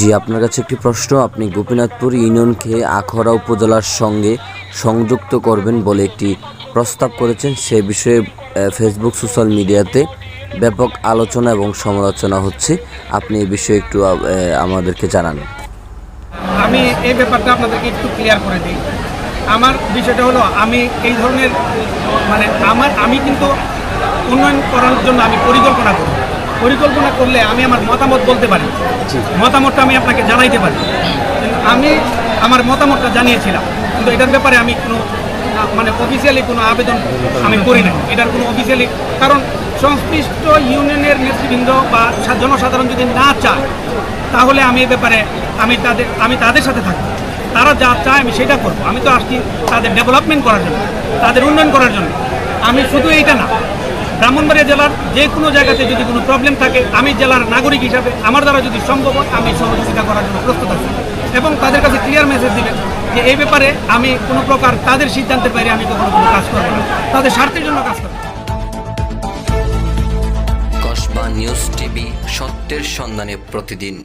জি, আপনার কাছে একটি প্রশ্ন। আপনি গোপীনাথপুর ইউনিয়নকে আখাউড়া উপজেলার সঙ্গে সংযুক্ত করবেন বলে একটি প্রস্তাব করেছেন। সে বিষয়ে ফেসবুক সোশ্যাল মিডিয়াতে ব্যাপক আলোচনা এবং সমালোচনা হচ্ছে। আপনি এই বিষয়ে একটু আমাদেরকে জানান। আমি এই ব্যাপারটা আপনাদেরকে একটু ক্লিয়ার করে দিই। আমার বিষয়টা হলো, আমি এই ধরনের আমি কিন্তু উন্নয়ন করার জন্য আমি পরিকল্পনা করি। পরিকল্পনা করলে আমি আমার মতামত বলতে পারি, মতামতটা আমি আপনাকে জানাইতে পারি। আমি আমার মতামতটা জানিয়েছিলাম, কিন্তু এটার ব্যাপারে আমি কোনো অফিসিয়ালি কোনো আবেদন আমি করি না। এটার কোনো অফিসিয়ালি, কারণ সংশ্লিষ্ট ইউনিয়নের নেতৃবৃন্দ বা জনসাধারণ যদি না চায়, তাহলে আমি এই ব্যাপারে আমি তাদের সাথে থাকবো। তারা যা চায় আমি সেটা করবো। আমি তো আসছি তাদের ডেভেলপমেন্ট করার জন্য, তাদের উন্নয়ন করার জন্য। আমি শুধু এইটা না, ব্রাহ্মণবাড়িয়া জেলার যে কোনো জায়গাতে যদি কোনো প্রবলেম থাকে, আমি জেলার নাগরিক হিসাবে আমার দ্বারা যদি সম্ভব হয় আমি সহযোগিতা করার জন্য প্রস্তুত আছি। এবং তাদের কাছে ক্লিয়ার মেসেজ দিবেন যে এই ব্যাপারে আমি কোনো প্রকার তাদের সিদ্ধান্তের বাইরে আমি কখনো কোনো কাজ করবো না, তাদের স্বার্থের জন্য কাজ করবো। কসবা নিউজ টিভি, সত্যের সন্ধানে প্রতিদিন।